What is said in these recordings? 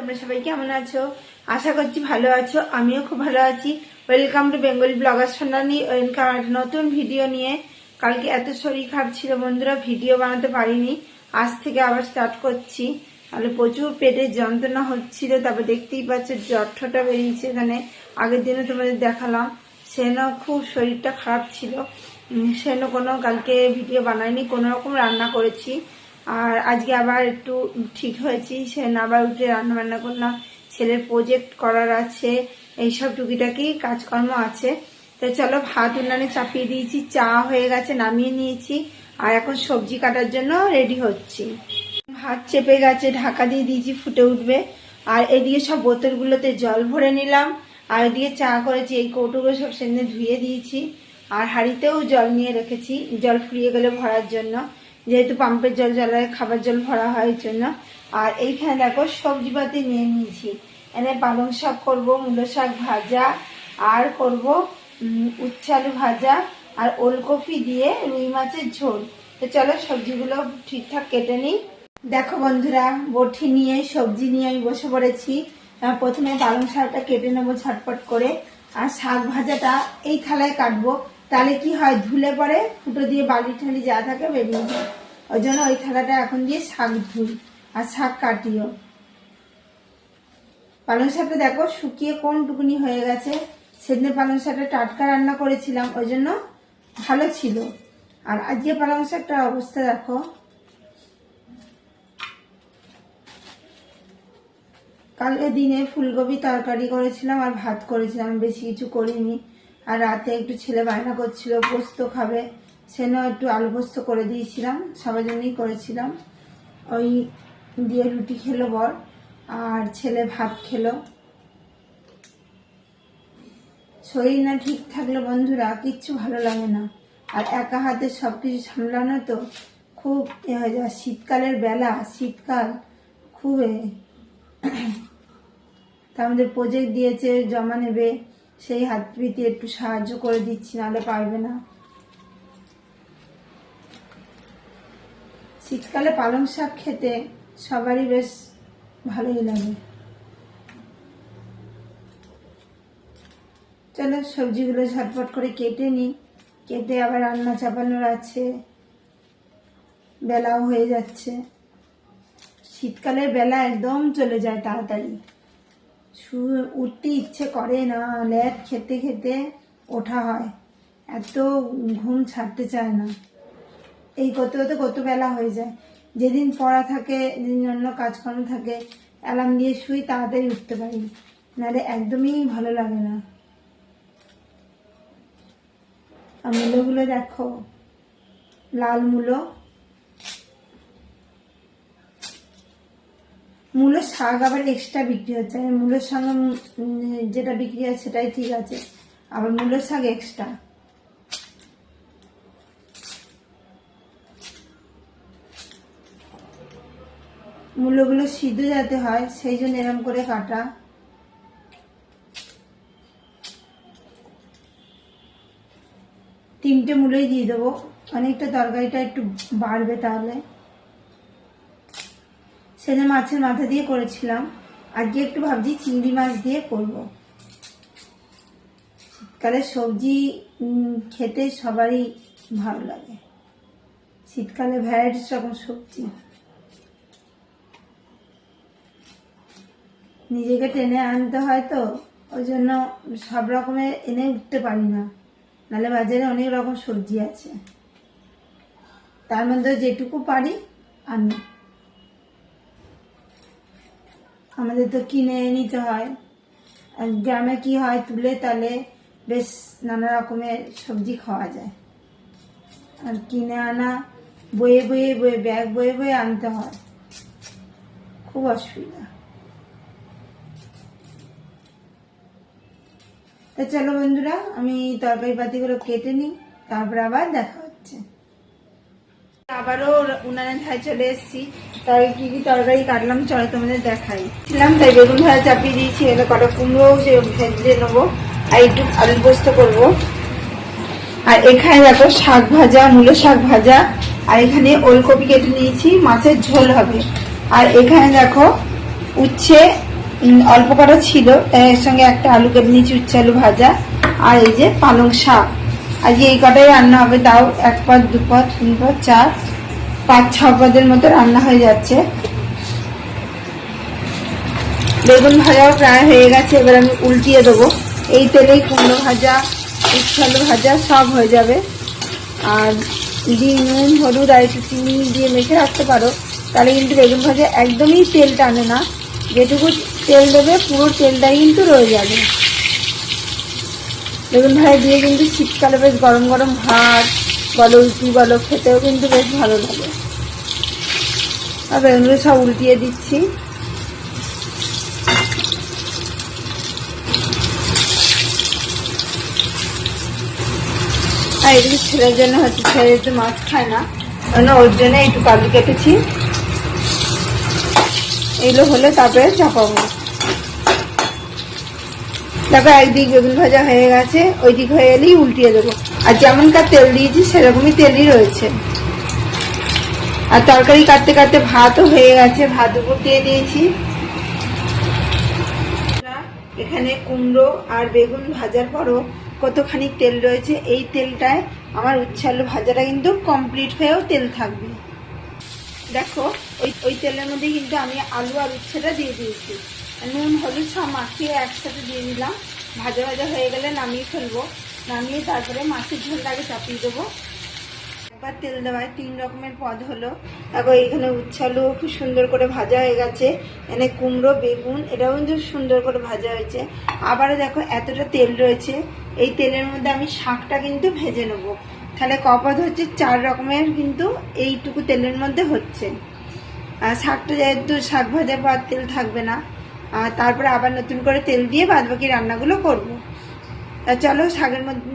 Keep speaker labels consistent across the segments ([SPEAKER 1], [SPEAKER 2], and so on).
[SPEAKER 1] তোমরা সবাই কেমন আছো? আশা করছি ভালো আছো। আমিও খুব ভালো আছি। Welcome to Bengali blogger Sonali. Welcome নতুন ভিডিও নিয়ে। কালকে এত শরীর খারাপ ছিল বন্ধুরা, ভিডিও বানাতে পারিনি। আজ থেকে আবার স্টার্ট করছি। তাহলে প্রচুর পেটে যন্ত্রণা হচ্ছিল। তারপর দেখতেই পাচ্ছ জ্বরটা বেরিয়েছে এখানে। আগের দিনে তোমাদের দেখালাম, সেন খুব শরীরটা খারাপ ছিল। সেন কোনো কালকে ভিডিও বানাইনি, কোনো রকম রান্না করেছি। আর আজকে আবার একটু ঠিক হয়েছি, সেন আবার উঠে রান্না বান্না করলাম। ছেলের প্রজেক্ট করার আছে, এইসব টুকিটাকি কাজকর্ম আছে। তো চলো, ভাত উনানে চাপিয়ে দিয়েছি, চা হয়ে গেছে, নামিয়ে নিয়েছি। আর এখন সবজি কাটার জন্য রেডি হচ্ছি। ভাত চেপে গেছে, ঢাকা দিয়ে দিয়েছি, ফুটে উঠবে। আর এদিকে সব বোতলগুলোতে জল ভরে নিলাম। আর এদিকে চা করেছি, এই কৌটোগুলো সব সেদিনে ধুয়ে দিয়েছি। আর হাঁড়িতেও জল নিয়ে রেখেছি, জল ফুরিয়ে গেলে ভরার জন্য, যেহেতু পাম্পের জল জ্বালায় খাবার জল ভরা হয় এর জন্য। আর এইখানে দেখো সবজিপাতি নিয়ে নিয়েছি। এনে পালং শাক করবো, মূলো শাক ভাজা, আর করব উচ্ছে আলু ভাজা, আর ওলকপি দিয়ে রুই মাছের ঝোল। তো চলো সবজিগুলো ঠিকঠাক কেটে নিই। দেখো বন্ধুরা, বটি নিয়ে সবজি নিয়ে আমি বসে পড়েছি। প্রথমে পালং শাকটা কেটে নেবো ঝটপট করে। আর শাক ভাজাটা এই থালায় কাটবো, তাহলে কি হয়, ধুলে পরে ফুটো দিয়ে বালি ঠালি যা থাকে বেরিয়ে যায়। ওই জন্য ওই থালাটা এখন দিয়ে শাক ধুই আর শাক কাটিও। পালং শাকটা দেখো শুকিয়ে কোন টুকুনি হয়ে গেছে। সেদিনে পালং শাকটা টাটকা রান্না করেছিলাম, ওই জন্য ভালো ছিল। আর আজকে পালং শাকটার অবস্থা দেখো। কালকে দিনে ফুলকপি তরকারি করেছিলাম আর ভাত করেছিলাম, বেশি কিছু করিনি। আর রাতে একটু ছেলে বায়না করছিল পোস্ত খাবে, সেন একটু আলু পোস্ত করে দিয়েছিলাম, সবার জন্যই করেছিলাম। ওই দিয়ে রুটি খেলো বর, আর ছেলে ভাত খেলো। শরীর না ঠিক থাকলে বন্ধুরা কিচ্ছু ভালো লাগে না। আর একা হাতে সবকিছু সামলানো তো খুব হয়ে যায়। শীতকালের বেলা, শীতকাল খুব তা আমাদের প্রজেক্ট দিয়েছে, জমা নেবে, সেই হাত পিতে একটু সাহায্য করে দিচ্ছি, নাহলে পারবে না। শীতকালে পালং শাক খেতে সবারই বেশ ভালোই লাগে। চলো সবজিগুলো ঝটপট করে কেটে নিই, কেটে আবার রান্না চাপানোর আছে, বেলাও হয়ে যাচ্ছে। শীতকালের বেলা একদম চলে যায় তাড়াতাড়ি, উঠতে ইচ্ছে করে না, লেট খেতে খেতে ওঠা হয়, এত ঘুম ছাড়তে চায় না। এই করতে করতে কত বেলা হয়ে যায়। যেদিন পড়া থাকে, যেদিন অন্য কাজকর্ম থাকে, অ্যালার্ম দিয়ে শুই, তাড়াতাড়ি উঠতে পারি, নাহলে একদমই ভালো লাগে না। আর মূলোগুলো দেখো, লাল মূলো। মূলোর শাক আবার এক্সট্রা বিক্রি হচ্ছে, মূলোর সঙ্গে যেটা বিক্রি হয় সেটাই ঠিক আছে, আবার মূলোর শাক এক্সট্রা। মূলোগুলো সিদ্ধ যাতে হয় সেই জন্য এরম করে কাটা। তিনটে মূলোই দিয়ে দেবো, অনেকটা তরকারিটা একটু বাড়বে তাহলে। সেদিন মাছের মাথা দিয়ে করেছিলাম, আজকে একটু ভাবছি চিংড়ি মাছ দিয়ে করব। শীতকালে সবজি খেতে সবারই ভালো লাগে। শীতকালে ভ্যারাইটিস রকম সবজি, নিজেকে টেনে আনতে হয় তো, ওই জন্য সব রকমের এনে উঠতে পারি না, নাহলে বাজারে অনেক রকম সবজি আছে, তার মধ্যে যেটুকু পারি আনি। আমাদের তো কিনে নিতে হয়, আর গ্রামে কি হয়, তুলে তালে বেশ নানা রকমের সবজি খাওয়া যায়। আর কিনে আনা বয়ে বয়ে বয়ে, ব্যাগ বয়ে বয়ে আনতে হয়, খুব অসুবিধা। তা চলো বন্ধুরা, আমি তরকারি পাতিগুলো কেটে নিই, তারপর আবার দেখা হচ্ছে। আবারও উনানে ঠাই চলে এসেছি, তাই কি কি তরকারি কাটলাম চলো তোমাদের দেখাই। তাই বেগুন ভাজা চাপিয়ে দিয়েছি, এবার কটা কুমড়ো ভেজে নেবো, আর একটু আলু পোস্ত করবো। আর এখানে দেখো শাক ভাজা, মূলো শাক ভাজা, আর এখানে ওলকপি কেটে নিয়েছি, মাছের ঝোল হবে। আর এখানে দেখো উচ্ছে অল্প করা ছিল, তাই এর সঙ্গে একটা আলু কেটে নিয়েছি, উচ্ছে আলু ভাজা, আর এই যে পালং শাক। আজ এই কটাই রান্না হবে, তাও 1 পদ 2 পদ 3 পদ 4 5 6 পদের মতো রান্না হয়ে যাচ্ছে। বেগুন ভাজাও প্রায় হয়ে গেছে, এবার আমি উল্টিয়ে দেবো। এই তেলেই কুমড়ো ভাজা, উচ্ছে আলু ভাজা সব হয়ে যাবে। আর যদি নুন হলুদ আর একটু চিনি দিয়ে মেখে রাখতে পারো, তাহলে কিন্তু বেগুন ভাজা একদমই তেল টানে না। যেটুকু তেল দেবে পুরো তেলটাই কিন্তু রয়ে যাবে। বেগুন ভাজা দিয়ে কিন্তু শীতকালে বেশ গরম গরম ভাত বলো, রুটি বলো, খেতেও কিন্তু বেশ ভালো লাগে। আর বেগুনগুলো সব উল্টিয়ে দিচ্ছি। আর এদিকে ছেলের জন্য হচ্ছে, ছেলে একটু মাছ খায় না, ওর জন্য একটু আলু কেটেছি। এগুলো হলে তারপরে চাপাবো। তারপর একদিক বেগুন ভাজা হয়ে গেছে, ওই দিক হয়ে এলেই উল্টিয়ে দেবো। আর যেমনকার তেল দিয়েছি সেরকমই তেলই রয়েছে। আর তরকারি কাটতে কাটতে ভাতও হয়ে গেছে, ভাত উপর দিয়ে দিয়েছি। এখানে কুমড়ো আর বেগুন ভাজার পরও কতখানি তেল রয়েছে। এই তেলটায় আমার উচ্ছে আলু ভাজাটা কিন্তু কমপ্লিট হয়েও তেল থাকবে। দেখো ওই তেলের মধ্যে কিন্তু আমি আলু আর উচ্ছেটা দিয়ে দিয়েছি। নুন হলুদ সব মাখিয়ে একসাথে দিয়ে দিলাম। ভাজা ভাজা হয়ে গেলে নামিয়ে ফেলবো। নামিয়ে তারপরে মাছের ঝোলটাকে চাপিয়ে দেবো। একবার তেল দেওয়ায় 3 রকমের পদ হলো। এখন এখানে উচ্ছে আলু খুব সুন্দর করে ভাজা হয়ে গেছে। এখানে কুমড়ো বেগুন এটাও কিন্তু সুন্দর করে ভাজা হয়েছে। আবারও দেখো এতটা তেল রয়েছে, এই তেলের মধ্যে আমি শাকটা কিন্তু ভেজে নেবো। তাহলে কপদ হচ্ছে 4 রকমের কিন্তু এইটুকু তেলের মধ্যে হচ্ছে। আর শাকটা যেহেতু শাক ভাজার পর তেল থাকবে না, আর তারপরে আবার নতুন করে তেল দিয়ে বাদবাকি রান্নাগুলো করবো। চলো শাকের মধ্যে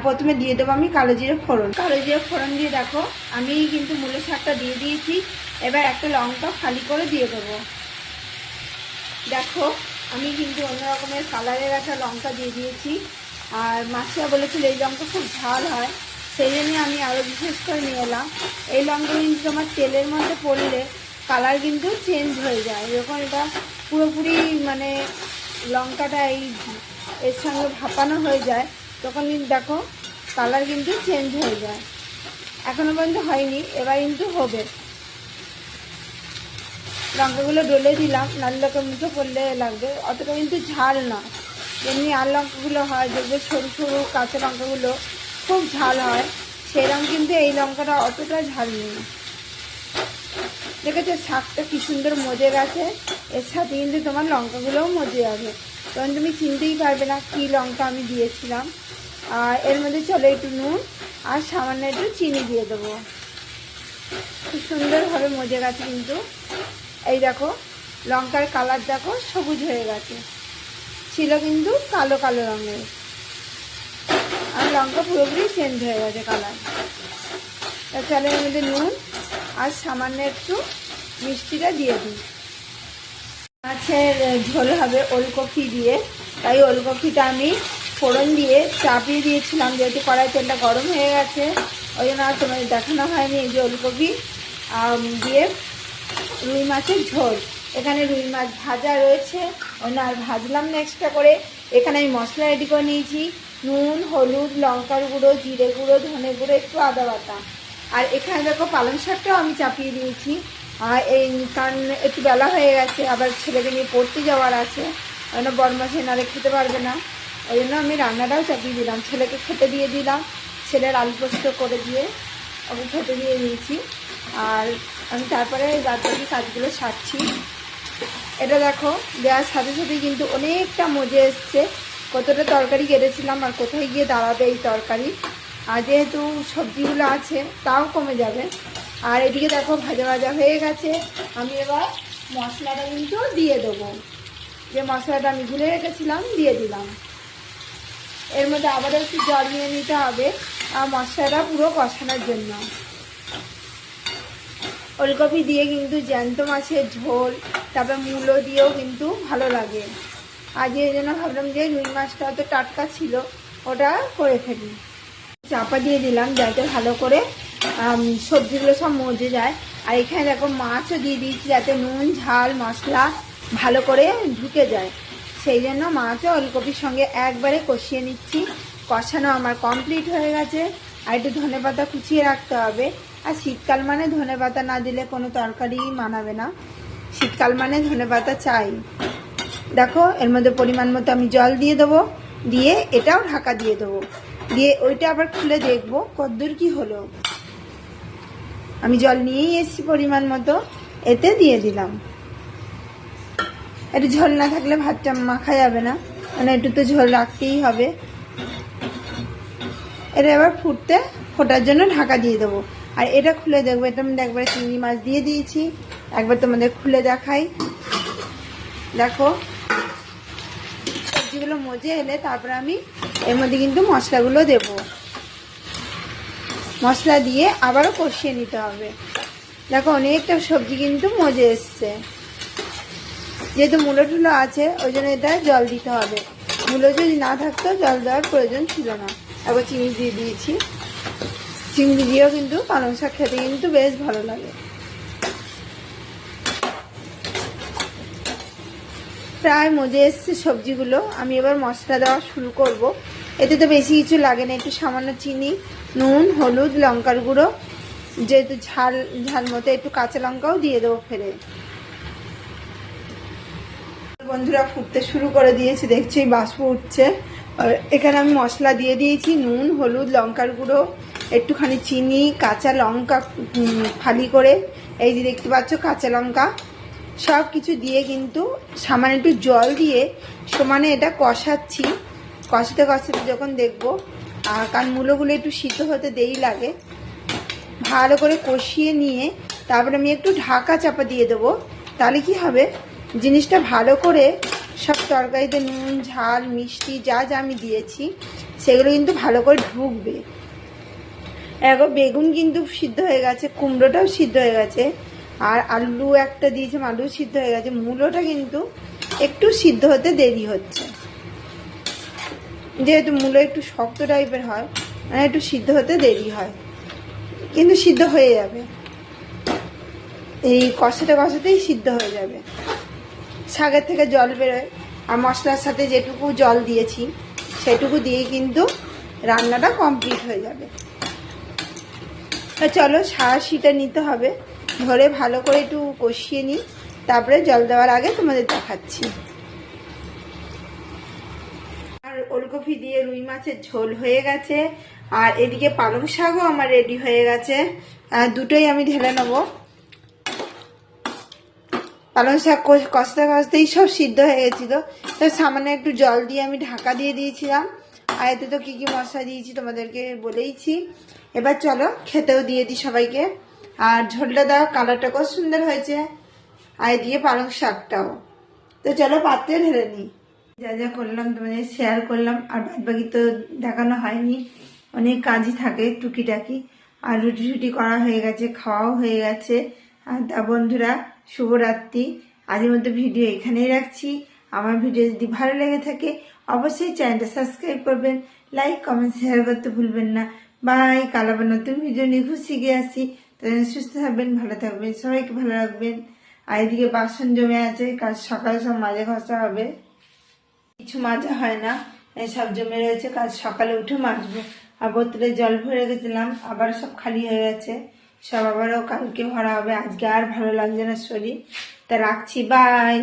[SPEAKER 1] প্রথমে দিয়ে দেবো আমি কালো জিরে ফোড়ন। কালো জিরে ফোড়ন দিয়ে দেখো আমি কিন্তু মূলো শাকটা দিয়ে দিয়েছি। এবার একটা লঙ্কা ফালি করে দিয়ে দেবো। দেখো আমি কিন্তু অন্য রকমের কালারের একটা লঙ্কা দিয়ে দিয়েছি। আর মাসিয়া বলেছিল এই লঙ্কা খুব ঝাল হয়, সেই জন্য আমি আরও বিশেষ করে নিয়ে এলাম। এই লঙ্কা কিন্তু তোমার তেলের মধ্যে পড়লে কালার কিন্তু চেঞ্জ হয়ে যায়। যখন এটা পুরোপুরি মানে লঙ্কাটা এর সঙ্গে ভাপানো হয়ে যায়, তখন কিন্তু দেখো কালার কিন্তু চেঞ্জ হয়ে যায়। এখনো পর্যন্ত হয়নি, এবার কিন্তু হবে। লঙ্কাগুলো ডলে দিলাম, লাল লঙ্কা মুখে পড়লে লাগবে। অতটা কিন্তু ঝাল না, এমনি আর লঙ্কাগুলো হয় দেখবে সরু সরু কাঁচা লঙ্কাগুলো খুব ঝাল হয়, সেরকম কিন্তু এই লঙ্কাটা অতটা ঝাল নেই। দেখেছো শাকটা কি সুন্দর মজে গেছে, এর সাথে কিন্তু তোমার লঙ্কাগুলোও মজে যাবে, তখন তুমি চিনতেই পারবে না কি লঙ্কা আমি দিয়েছিলাম। আর এর মধ্যে চলো একটু নুন আর সামান্য একটু চিনি দিয়ে দেবো। খুব সুন্দরভাবে মজে গেছে কিন্তু। এই দেখো লঙ্কার কালার দেখো সবুজ হয়ে গেছে, ছিল কিন্তু কালো কালো রঙের। আর লঙ্কা পুরোপুরি চেঞ্জ হয়ে গেছে কালার। চলো এর মধ্যে নুন আর সামান্য একটু মিষ্টিটা দিয়ে দিই। মাছের ঝোল হবে ওলকপি দিয়ে, তাই ওলকপিটা আমি ফোড়ন দিয়ে চাপিয়ে দিয়েছিলাম, যেহেতু কড়াই তেলটা গরম হয়ে গেছে ওই জন্য আর তোমাদের দেখানো হয়নি। এই যে ওলকপি দিয়ে রুই মাছের ঝোল। এখানে রুই মাছ ভাজা রয়েছে, ওই আর ভাজলাম না এক্সট্রা করে। এখানে আমি মশলা রেডি করে নিয়েছি, নুন হলুদ লঙ্কার গুঁড়ো জিরে গুঁড়ো ধনে গুঁড়ো একটু আদা বাটা। আর এখানে দেখো পালং শাকটাও আমি চাপিয়ে দিয়েছি। আর এই কারণ একটু বেলা হয়ে গেছে, আবার ছেলেকে নিয়ে পড়তে যাওয়ার আছে, ওই জন্য বরমাসে নালে খেতে পারবে না, ওই জন্য আমি রান্নাটাও চাপিয়ে দিলাম। ছেলেকে খেতে দিয়ে দিলাম, ছেলের আলু পোস্ত করে দিয়ে ওকে খেতে দিয়ে দিয়েছি। আর আমি তারপরে বাদবাকি কাজগুলো সারছি। এটা দেখো দেওয়ার সাথে সাথেই কিন্তু অনেকটা মজে এসছে। কতটা তরকারি কেটেছিলাম আর কোথায় গিয়ে দাঁড়াবে এই তরকারি। আর যেহেতু সবজিগুলো আছে তাও কমে যাবে। আর এদিকে দেখো ভাজা ভাজা হয়ে গেছে, আমি এবার মশলাটা কিন্তু দিয়ে দেবো। যে মশলাটা আমি গুলে রেখেছিলাম দিয়ে দিলাম। এর মধ্যে আবারও একটু জল নিয়ে নিতে হবে আর মশলাটা পুরো কষানোর জন্য। ওলকপি দিয়ে কিন্তু জ্যান্ত মাছের ঝোল, তারপরে মূলো দিয়েও কিন্তু ভালো লাগে। আজ এই জন্য ভাবলাম যে রুই মাছটা তো টাটকা ছিল, ওটা করে ফেলি। চাপা দিয়ে দিলাম যাতে ভালো করে সবজিগুলো সব মজে যায়। আর এখানে দেখো মাছও দিয়ে দিয়েছি যাতে নুন ঝাল মশলা ভালো করে ঢুকে যায়। সেই জন্য মাছ ও ওলকপির সঙ্গে একবারে কষিয়ে নিচ্ছি। কষানো আমার কমপ্লিট হয়ে গেছে। আর একটু ধনেপাতা কুচিয়ে রাখতে হবে। আর শীতকাল মানে ধনেপাতা না দিলে কোনো তরকারি মানাবে না, শীতকাল মানে ধনেপাতা চাই। দেখো এর মধ্যে পরিমাণ মতো আমি জল দিয়ে দেবো, দিয়ে এটাও ঢাকা দিয়ে দেবো, দিয়ে ওইটা আবার খুলে দেখবো কতদূর কি হলো। আমি জল নিয়েই এসেছি পরিমাণ মতো, এতে দিয়ে দিলাম। একটু ঝোল না থাকলে ভাতটা মাখা যাবে না, মানে একটু তো ঝোল রাখতেই হবে। এটা এবার ফোটার জন্য ঢাকা দিয়ে দেবো। আর এটা খুলে দেখবো, এটা আমি একবারে চিংড়ি মাছ দিয়ে দিয়েছি। একবার তোমাদের খুলে দেখাই। দেখো সবজিগুলো মজে এলে তারপরে আমি এর মধ্যে কিন্তু মশলাগুলো দেব। মশলা দিয়ে আবারও কষিয়ে নিতে হবে। দেখো অনেকটা সবজি কিন্তু মজে এসছে, যেহেতু মূলো টুলো আছে ওই জন্য এটা জল দিতে হবে। মূলো যদি না থাকতো জল দেওয়ার প্রয়োজন ছিল না। একবার চিংড়ি দিয়ে দিয়েছি, চিংড়ি দিয়েও কিন্তু পালং শাক খেতে কিন্তু বেশ ভালো লাগে। প্রায় মজে এসছে সবজিগুলো। আমি এবার মশলা দেওয়া শুরু করব। এতে তো বেশি কিছু লাগে না, একটু সামান্য চিনি, নুন, হলুদ, লঙ্কার গুঁড়ো, যেহেতু ঝাল ঝাল মতো একটু কাঁচা লঙ্কাও দিয়ে দেবো ফেলে। বন্ধুরা ফুটতে শুরু করে দিয়েছি, দেখছি বাষ্প উঠছে। আর এখানে আমি মশলা দিয়ে দিয়েছি, নুন, হলুদ, লঙ্কার গুঁড়ো, একটুখানি চিনি, কাঁচা লঙ্কা ফালি করে, এই যে দেখতে পাচ্ছ কাঁচা লঙ্কা, সব কিছু দিয়ে কিন্তু সামান্য একটু জল দিয়ে সমানে এটা কষাচ্ছি। কষাতে কষাতে যখন দেখবো, কারণ মূলোগুলো একটু সিদ্ধ হতে দেরি লাগে, ভালো করে কষিয়ে নিয়ে তারপরে আমি একটু ঢাকা চাপা দিয়ে দেবো। তাহলে কি হবে, জিনিসটা ভালো করে সব তরকারিতে নুন, ঝাল, মিষ্টি যা যা আমি দিয়েছি সেগুলো কিন্তু ভালো করে ঢুকবে। একবার বেগুন কিন্তু সিদ্ধ হয়ে গেছে, কুমড়োটাও সিদ্ধ হয়ে গেছে, আর আলু একটা দিয়েছিলাম, আলু সিদ্ধ হয়ে গেছে। মূলোটা কিন্তু একটু সিদ্ধ হতে দেরি হচ্ছে, যেহেতু মূলো একটু শক্ত টাইপের হয়, মানে একটু সিদ্ধ হতে দেরি হয়, কিন্তু সিদ্ধ হয়ে যাবে। এই কষাতে কষাতেই সিদ্ধ হয়ে যাবে। শাকের থেকে জল বেরোয়, আর মশলার সাথে যেটুকু জল দিয়েছি সেটুকু দিয়েই কিন্তু রান্নাটা কমপ্লিট হয়ে যাবে। চলো সাঁড়াশিটা নিতে হবে, ধরে ভালো করে একটু কষিয়ে নিই, তারপরে জল দেওয়ার আগে তোমাদের দেখাচ্ছি। আর ওলকপি দিয়ে রুই মাছের ঝোল হয়ে গেছে, আর এদিকে পালং শাকও আমার রেডি হয়ে গেছে। দুটোই আমি ঢেলে নেবো। পালং শাক কষতে কষতেই সব সিদ্ধ হয়ে গেছিল, তো সামান্য একটু জল দিয়ে আমি ঢাকা দিয়ে দিয়েছিলাম। আর এতে তো কি কি মশলা দিয়েছি তোমাদেরকে বলেইছি। এবার চলো খেতেও দিয়ে দিই সবাইকে। আর ঝোলটা দাও, কালারটা খুব সুন্দর হয়েছে, আর দিয়ে পালং শাকটাও। তো চলো পাত্রে ঢেলে নিই। যা যা করলাম তোমাদের শেয়ার করলাম, আর বাদ বাকি তো দেখানো হয়নি, অনেক কাজই থাকে টুকিটাকি। আর রুটি টুটি করা হয়ে গেছে, খাওয়াও হয়ে গেছে। আর তা বন্ধুরা, শুভরাত্রি। আজকের মধ্যে ভিডিও এখানেই রাখছি। আমার ভিডিও যদি ভালো লেগে থাকে অবশ্যই চ্যানেলটা সাবস্ক্রাইব করবেন, লাইক কমেন্ট শেয়ার করতে ভুলবেন না। বাই, কাল আবার নতুন ভিডিও নিয়ে খুব শিখে আসি। তাদের সুস্থ থাকবেন, ভালো থাকবেন, সবাইকে ভালো রাখবেন। আর এদিকে বাসন জমে আছে, কাল সকালে সব মাজা ঘষা হবে, কিছু মাজা হয় না, সব জমে রয়েছে, কাল সকালে উঠে মাজবো। আর বোতলে জল ভরে গেছিলাম, আবার সব খালি হয়ে গেছে, সব আবারও কালকে ভরা হবে। আজকে আর ভালো লাগছে না শরীর, তা রাখছি, বাই।